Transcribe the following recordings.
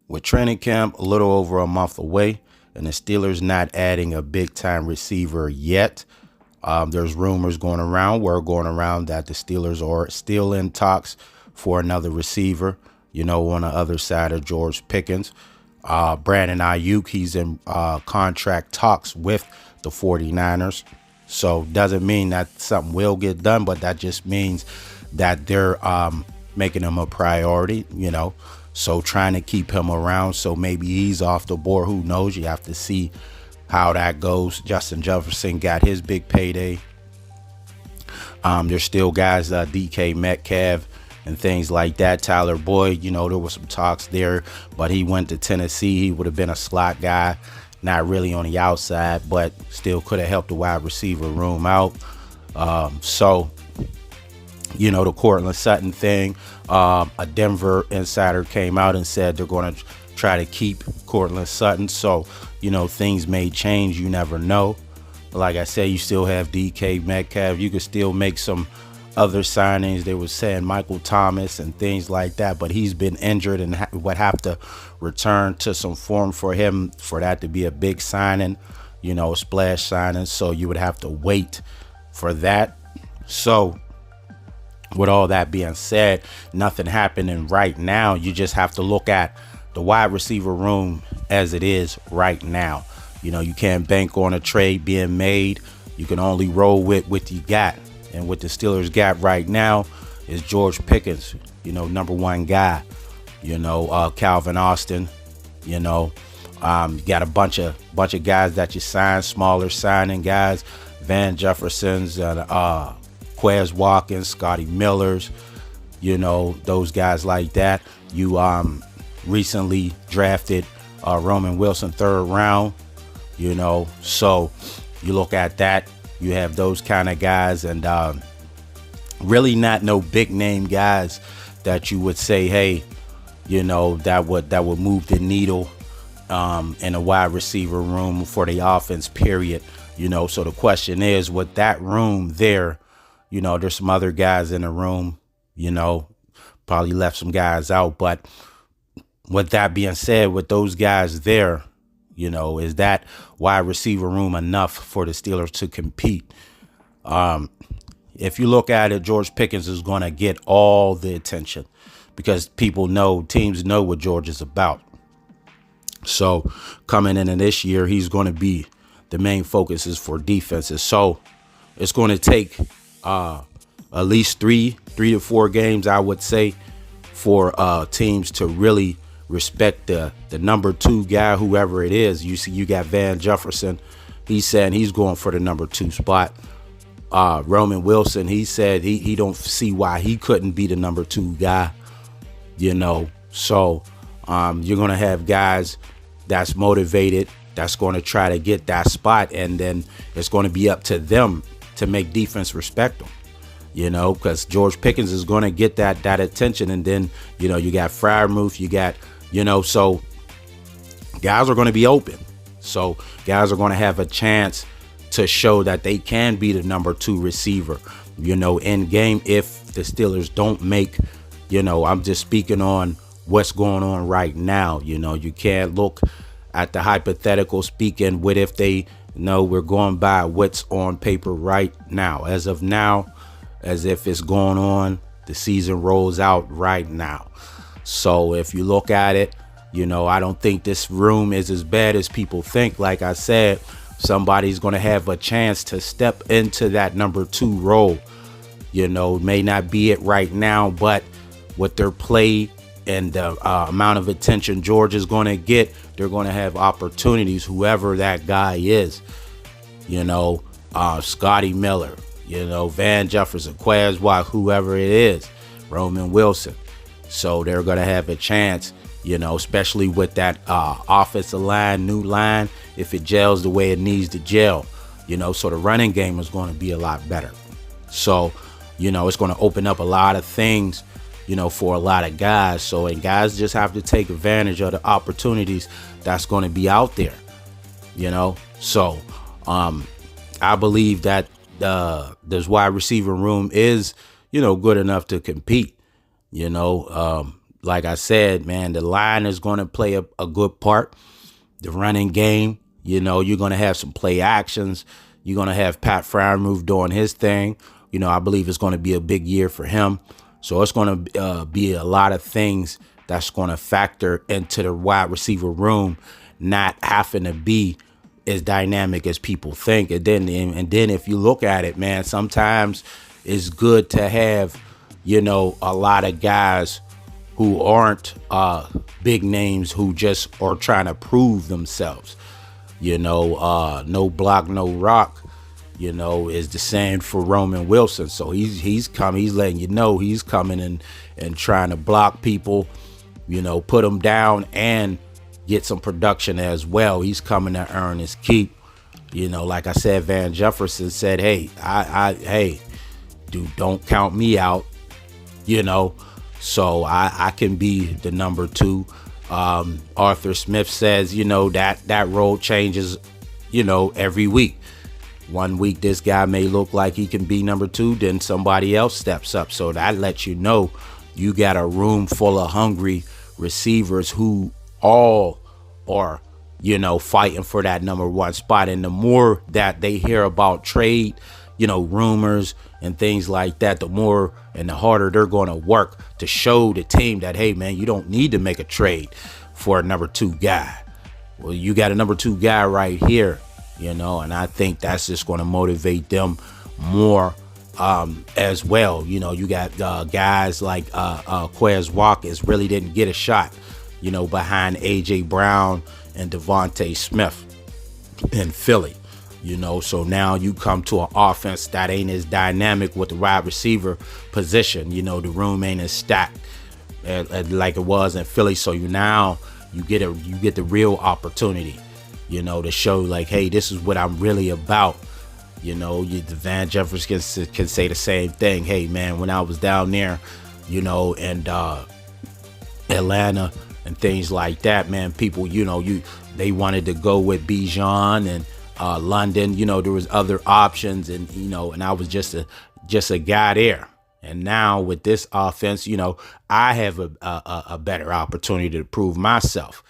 With training camp a little over a month away and the Steelers not adding a big time receiver yet, there's rumors going around, word going around that the Steelers are still in talks for another receiver, on the other side of George Pickens. Brandon Ayuk, he's in contract talks with the 49ers. So doesn't mean that something will get done, but that just means that they're making him a priority. So trying to keep him around, so maybe he's off the board. Who knows? You have to see how that goes. Justin Jefferson got his big payday. There's still guys, DK Metcalf and things like that. Tyler Boyd, there was some talks there, but he went to Tennessee. He would have been a slot guy, not really on the outside, but still could have helped the wide receiver room out. The Courtland Sutton thing, a Denver insider came out and said they're going to try to keep Courtland Sutton. So, things may change. You never know. Like I said, you still have DK Metcalf. You could still make some other signings. They were saying Michael Thomas and things like that, but he's been injured and would have to return to some form for him for that to be a big signing, a splash signing. So you would have to wait for that. So with all that being said, nothing happening right now. You just have to look at the wide receiver room as it is right now. You can't bank on a trade being made. You can only roll with what you got. And what the Steelers got right now is George Pickens, number one guy. Calvin Austin, you got a bunch of guys that you signed, smaller signing guys, Van Jeffersons, Quez Watkins, Scotty Millers, those guys like that. You recently drafted Roman Wilson 3rd round, so you look at that, you have those kind of guys, and really not no big name guys that you would say, hey, that would move the needle in a wide receiver room for the offense, period. So the question is, with that room there, there's some other guys in the room, probably left some guys out. But with that being said, with those guys there, is that wide receiver room enough for the Steelers to compete? If you look at it, George Pickens is going to get all the attention because teams know what George is about. So coming in this year, he's going to be the main focus is for defenses. So it's going to take at least three to 4 games, I would say, for teams to really respect the number 2 guy, whoever it is. You got Van Jefferson. He's saying he's going for the number 2 spot. Roman Wilson, he said he don't see why he couldn't be the number 2 guy. So you're going to have guys that's motivated, that's going to try to get that spot, and then it's going to be up to them to make defense respect them, because George Pickens is going to get that attention. And then, you got Freiermuth, you got, so guys are going to be open. So guys are going to have a chance to show that they can be the number 2 receiver, in game if the Steelers don't make, I'm just speaking on what's going on right now. You can't look at the hypothetical speaking what if they know. We're going by what's on paper right now, as of now, as if it's going on. The season rolls out right now. So if you look at it, I don't think this room is as bad as people think. Like I said, somebody's going to have a chance to step into that number 2 role. May not be it right now, but with their play and the amount of attention George is going to get, they're going to have opportunities, whoever that guy is. Scotty Miller, Van Jefferson, Quez Watkins, whoever it is, Roman Wilson. So they're going to have a chance, especially with that offensive line, new line, if it gels the way it needs to gel, so the running game is going to be a lot better. So, it's going to open up a lot of things, for a lot of guys. So, and guys just have to take advantage of the opportunities that's going to be out there, So, I believe that this wide receiver room is, good enough to compete. like I said, man, the line is going to play a good part. The running game, you're going to have some play actions. You're going to have Pat Freiermuth doing his thing. I believe it's going to be a big year for him. So it's going to be a lot of things that's going to factor into the wide receiver room, not having to be as dynamic as people think. And then if you look at it, man, sometimes it's good to have, a lot of guys who aren't big names who just are trying to prove themselves. No block, no rock, is the same for Roman Wilson. So he's letting you know he's coming and trying to block people, put them down and get some production as well. He's coming to earn his keep. Like I said, Van Jefferson said, hey, dude, don't count me out, so I can be the number 2. Arthur Smith says, that role changes, every week. One week this guy may look like he can be number 2, then somebody else steps up. So that lets you know you got a room full of hungry receivers who all are, fighting for that number 1 spot. And the more that they hear about trade, rumors and things like that, the more and the harder they're going to work to show the team that, hey, man, you don't need to make a trade for a number 2 guy. Well, you got a number 2 guy right here, and I think that's just going to motivate them more as well. You got guys like Quez Watkins really didn't get a shot, behind A.J. Brown and Devontae Smith in Philly. So now you come to an offense that ain't as dynamic with the wide receiver position. The room ain't as stacked like it was in Philly. So you get the real opportunity, to show like, hey, this is what I'm really about. The Van Jefferson can say the same thing. Hey, man, when I was down there, and Atlanta and things like that, man, people, they wanted to go with Bijan and London. There was other options, and and I was just a guy there. And now with this offense, I have a better opportunity to prove myself.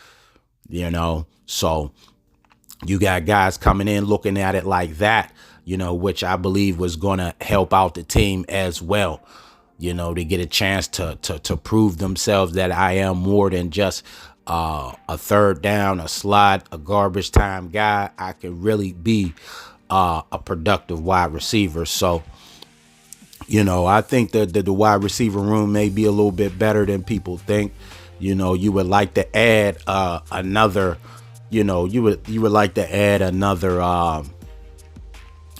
So you got guys coming in looking at it like that, which I believe was going to help out the team as well. To get a chance to prove themselves that I am more than just a third down, a slot, a garbage time guy. I can really be a productive wide receiver. So, I think that the wide receiver room may be a little bit better than people think. You would like to add another, you would like to add another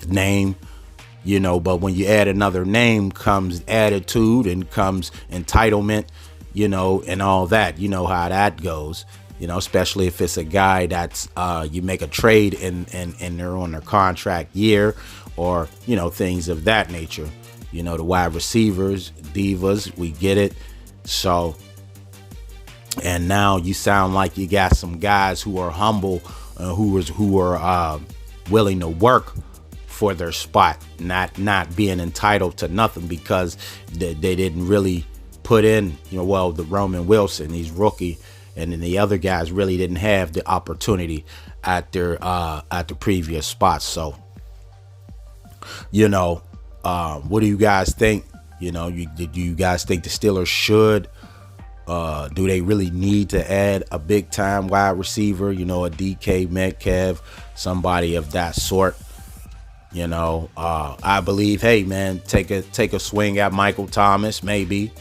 name. But when you add another name comes attitude and comes entitlement, and all that. You know how that goes, especially if it's a guy that's you make a trade and they're on their contract year or, things of that nature. The wide receivers, divas, we get it. So, and now you sound like you got some guys who are humble, who are willing to work for their spot, not being entitled to nothing because they didn't really put in, the Roman Wilson, he's rookie, and then the other guys really didn't have the opportunity at the previous spots. So, what do you guys think? Do you guys think the Steelers should? Do they really need to add a big time wide receiver? A DK Metcalf, somebody of that sort. I believe, hey man, take a swing at Michael Thomas, maybe.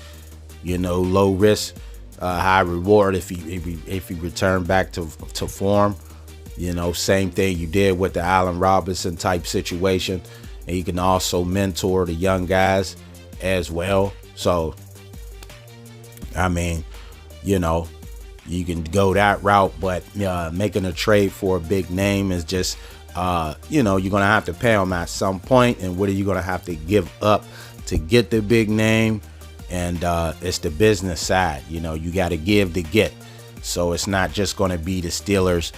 Low risk, high reward if he return back to form. Same thing you did with the Allen Robinson type situation, and you can also mentor the young guys as well. So, I mean, you can go that route, but making a trade for a big name is just, you're going to have to pay them at some point. And what are you going to have to give up to get the big name? And it's the business side. You got to give to get. So it's not just going to be the Steelers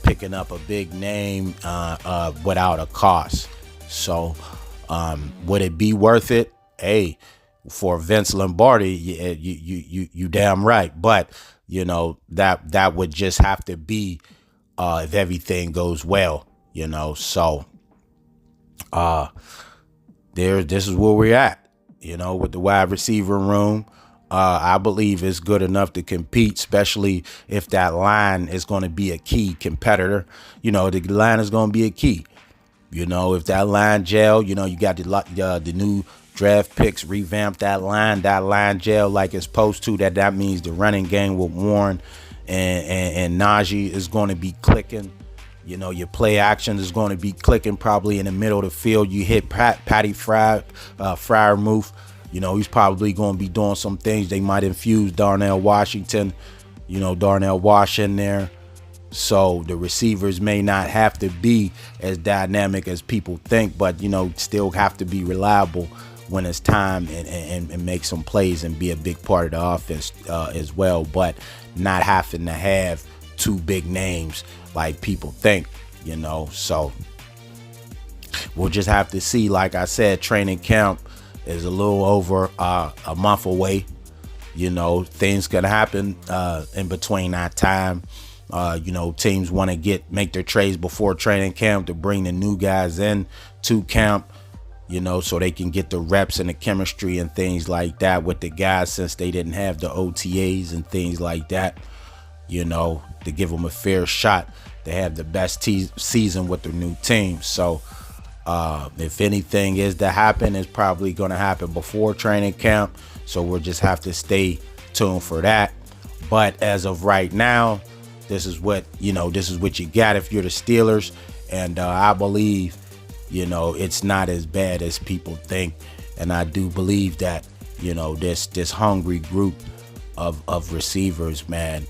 picking up a big name without a cost. So would it be worth it? Hey, for Vince Lombardi, you damn right. But you know that would just have to be if everything goes well. You know, so this is where we're at. You know, with the wide receiver room. I believe it's good enough to compete, especially if that line is going to be a key competitor. You know, the line is going to be a key. You know, if that line gel, you know, you got the new draft picks, revamp that line gel like it's supposed to. That means the running game with Warren and Najee is going to be clicking. You know, your play action is going to be clicking probably in the middle of the field. You hit Patty Freiermuth. You know, he's probably going to be doing some things. They might infuse Darnell Washington, you know, Darnell Wash in there. So the receivers may not have to be as dynamic as people think, but, you know, still have to be reliable when it's time and make some plays and be a big part of the offense as well, but not having to have two big names like people think, you know. So we'll just have to see. Like I said, training camp is a little over a month away. You know, things can happen in between that time. You know, teams want to make their trades before training camp to bring the new guys in to camp, you know, so they can get the reps and the chemistry and things like that with the guys, since they didn't have the OTAs and things like that, you know, to give them a fair shot to have the best season with their new team. So if anything is to happen, it's probably going to happen before training camp. So we'll just have to stay tuned for that. But as of right now, this is what you got if you're the Steelers. And I believe, you know, it's not as bad as people think. And I do believe that, you know, this hungry group of receivers, man,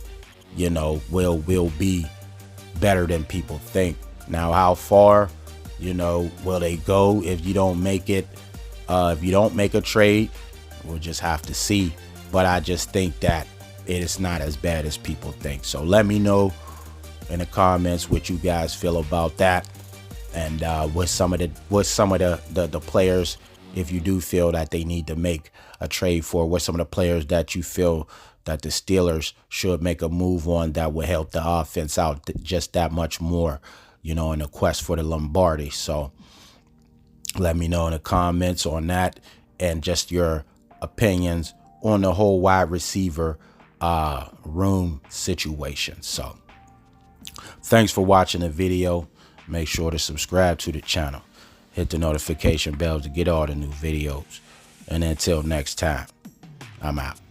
you know, will be better than people think. Now, how far, you know, will they go if you don't make it? If you don't make a trade, we'll just have to see. But I just think that it is not as bad as people think. So let me know in the comments what you guys feel about that, and what some of the players, if you do feel that they need to make a trade for, what some of the players that you feel that the Steelers should make a move on that would help the offense out just that much more, you know, in the quest for the Lombardi. So let me know in the comments on that, and just your opinions on the whole wide receiver room situation. So thanks for watching the video. Make sure to subscribe to the channel. Hit the notification bell to get all the new videos. And until next time, I'm out.